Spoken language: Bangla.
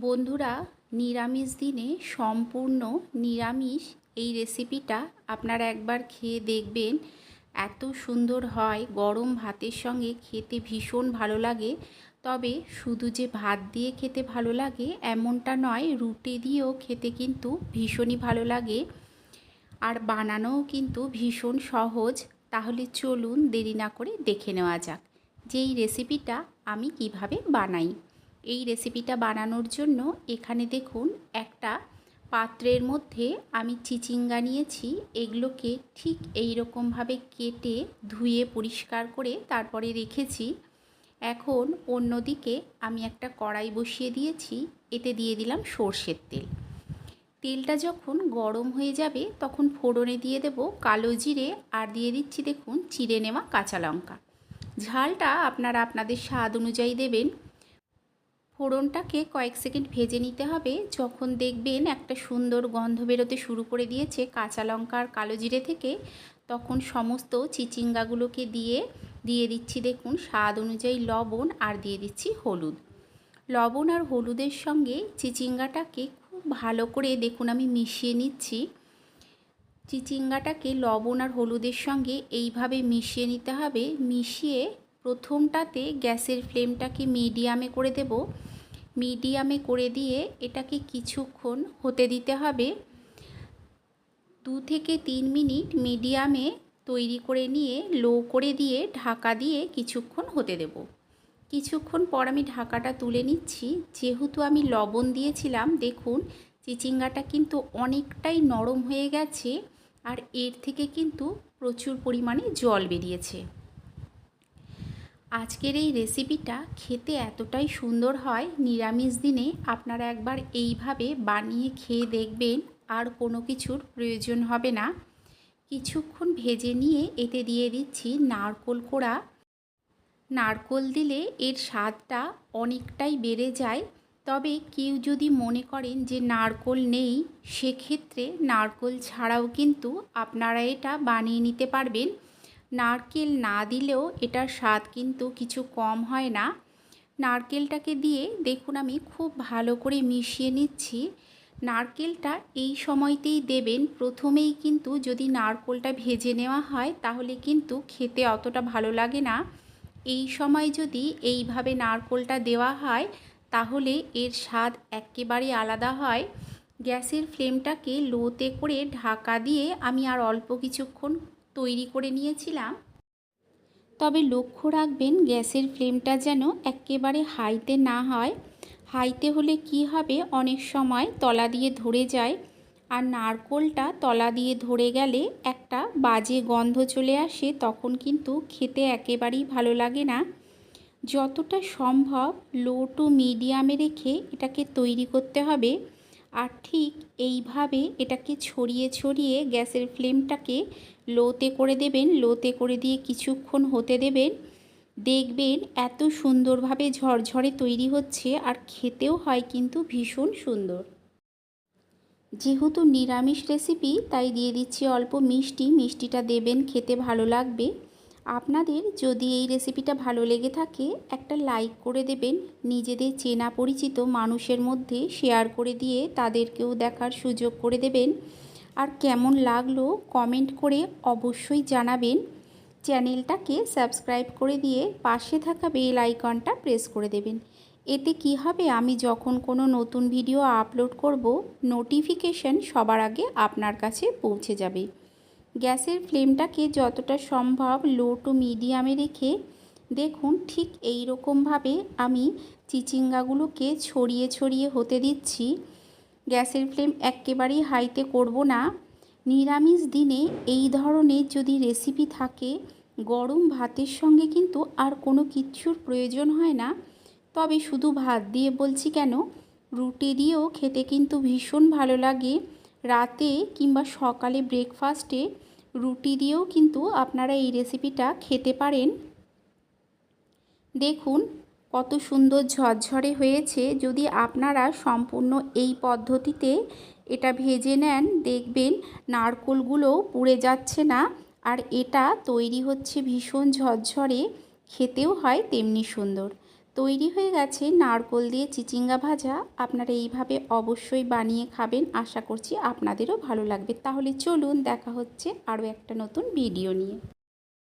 বন্ধুরা, নিরামিষ দিনে সম্পূর্ণ নিরামিষ এই রেসিপিটা আপনারা একবার খেয়ে দেখবেন। এত সুন্দর হয়, গরম ভাতের সঙ্গে খেতে ভীষণ ভালো লাগে। তবে শুধু যে ভাত দিয়ে খেতে ভালো লাগে এমনটা নয়, রুটি দিয়েও খেতে কিন্তু ভীষণই ভালো লাগে। আর বানানোও কিন্তু ভীষণ সহজ। তাহলে চলুন দেরি না করে দেখে নেওয়া যাক যে এই রেসিপিটা আমি কিভাবে বানাই। এই রেসিপিটা বানানোর জন্য এখানে দেখুন, একটা পাত্রের মধ্যে আমি চিচিঙ্গা নিয়েছি। এগুলোকে ঠিক এই রকমভাবে কেটে ধুয়ে পরিষ্কার করে তারপরে রেখেছি। এখন অন্যদিকে আমি একটা কড়াই বসিয়ে দিয়েছি, এতে দিয়ে দিলাম সর্ষের তেল। তেলটা যখন গরম হয়ে যাবে তখন ফোড়নে দিয়ে দেব কালো জিরে, আর দিয়ে দিচ্ছি দেখুন চিড়ে নেওয়া কাঁচা লঙ্কা। ঝালটা আপনারা আপনাদের স্বাদ অনুযায়ী দেবেন। ফোড়নটাকে কয়েক সেকেন্ড ভেজে নিতে হবে। যখন দেখবেন একটা সুন্দর গন্ধ বেরোতে শুরু করে দিয়েছে কাঁচা লঙ্কা আর কালো জিরে থেকে, তখন সমস্ত চিচিঙ্গাগুলোকে দিয়ে দিচ্ছি দেখুন স্বাদ অনুযায়ী লবণ, আর দিয়ে দিচ্ছি হলুদ। লবণ আর হলুদের সঙ্গে চিচিঙ্গাটাকে খুব ভালো করে দেখুন আমি মিশিয়ে নিচ্ছি। চিচিঙ্গাটাকে লবণ আর হলুদের সঙ্গে এইভাবে মিশিয়ে নিতে হবে। মিশিয়ে প্রথমটাতে গ্যাসের ফ্লেমটাকে মিডিয়ামে করে দেব। মিডিয়ামে করে দিয়ে এটাকে কিছুক্ষণ হতে দিতে হবে। 2 থেকে 3 মিনিট মিডিয়ামে তৈরি করে নিয়ে লো করে দিয়ে ঢাকা দিয়ে কিছুক্ষণ হতে দেব। কিছুক্ষণ পর আমি ঢাকাটা তুলে নিচ্ছি। যেহেতু আমি লবণ দিয়েছিলাম, দেখুন চিচিঙ্গাটা কিন্তু অনেকটাই নরম হয়ে গেছে, আর এর থেকে কিন্তু প্রচুর পরিমাণে জল বেরিয়েছে। আজকের এই রেসিপিটা খেতে এতটাই সুন্দর হয়, নিরামিষ দিনে আপনারা একবার এইভাবে বানিয়ে খেয়ে দেখবেন, আর কোনো কিছুর প্রয়োজন হবে না। কিছুক্ষণ ভেজে নিয়ে এতে দিয়ে দিচ্ছি নারকেল কোড়া। নারকেল দিলে এর স্বাদটা অনেকটাই বেড়ে যায়। তবে কেউ যদি মনে করেন যে নারকেল নেই, সেক্ষেত্রে নারকেল ছাড়াও কিন্তু আপনারা এটা বানিয়ে নিতে পারবেন। নারকেল না দিলেও এটার স্বাদ কিন্তু কিছু কম হয় না। নারকেলটাকে দিয়ে দেখুন আমি খুব ভালো করে মিশিয়ে নিচ্ছি। নারকেলটা এই সময়তেই দেবেন। প্রথমেই কিন্তু যদি নারকেলটা ভেজে নেওয়া হয় তাহলে কিন্তু খেতে অতটা ভালো লাগে না। এই সময় যদি এইভাবে নারকেলটা দেওয়া হয় তাহলে এর স্বাদ একেবারে আলাদা হয়। গ্যাসের ফ্লেমটাকে লোতে করে ঢাকা দিয়ে আমি আর অল্প কিছুক্ষণ তৈরি করে নিয়েছিলাম। তবে লক্ষ্য রাখবেন গ্যাসের ফ্লেমটা যেন একেবারে হাইতে না হয়। হাইতে হলে কি হবে, অনেক সময় তলা দিয়ে ধরে যায়, আর নারকেলটা তলা দিয়ে ধরে গেলে একটা বাজে গন্ধ চলে আসে, তখন কিন্তু খেতে একেবারেই ভালো লাগে না। যতটা সম্ভব লো টু মিডিয়ামে রেখে এটাকে তৈরি করতে হবে। আর ঠিক এইভাবে এটাকে ছড়িয়ে ছড়িয়ে গ্যাসের ফ্লেমটাকে লোতে করে দেবেন। লোতে করে দিয়ে কিছুক্ষণ হতে দেবেন। দেখবেন এত সুন্দরভাবে ঝরঝরে তৈরি হচ্ছে, আর খেতেও হয় কিন্তু ভীষণ সুন্দর। যেহেতু নিরামিষ রেসিপি তাই দিয়ে দিচ্ছি অল্প মিষ্টি। মিষ্টিটা দেবেন, খেতে ভালো লাগবে। আপনাদের যদি এই রেসিপিটা ভালো লেগে থাকে একটা লাইক করে দেবেন। নিজেদের চেনা পরিচিত মানুষের মধ্যে শেয়ার করে দিয়ে তাদেরকেও দেখার সুযোগ করে দেবেন। আর কেমন লাগলো কমেন্ট করে অবশ্যই জানাবেন। চ্যানেলটাকে সাবস্ক্রাইব করে দিয়ে পাশে থাকা বেল আইকনটা প্রেস করে দেবেন। এতে কি হবে, আমি যখন কোনো নতুন ভিডিও আপলোড করব নোটিফিকেশন সবার আগে আপনার কাছে পৌঁছে যাবে। গ্যাসের ফ্লেমটাকে যতটা সম্ভব লো টু মিডিয়ামে রেখে দেখুন ঠিক এই রকমভাবে আমি চিচিঙ্গাগুলোকে ছড়িয়ে ছড়িয়ে হতে দিচ্ছি। গ্যাসের ফ্লেম একেবারেই হাইতে করব না। নিরামিষ দিনে এই ধরনের যদি রেসিপি থাকে, গরম ভাতের সঙ্গে কিন্তু আর কোনো কিছুর প্রয়োজন হয় না। তবে শুধু ভাত দিয়ে বলছি কেন, রুটি দিয়েও খেতে কিন্তু ভীষণ ভালো লাগে। রাতে কিংবা সকালে ব্রেকফাস্টে রুটি দিয়েও কিন্তু আপনারা এই রেসিপিটা খেতে পারেন। দেখুন কত সুন্দর ঝরঝরে হয়েছে। যদি আপনারা সম্পূর্ণ এই পদ্ধতিতে এটা ভেজে নেন, দেখবেন নারকেলগুলোও পুড়ে যাচ্ছে না, আর এটা তৈরি হচ্ছে ভীষণ ঝরঝরে, খেতেও হয় তেমনি সুন্দর। তৈরি হয়ে গেছে নারকোল দিয়ে চিচিঙ্গা ভাজা। আপনারা এইভাবে অবশ্যই বানিয়ে খাবেন, আশা করছি আপনাদেরও ভালো লাগবে। তাহলে চলুন, দেখা হচ্ছে আরও একটা নতুন ভিডিও নিয়ে।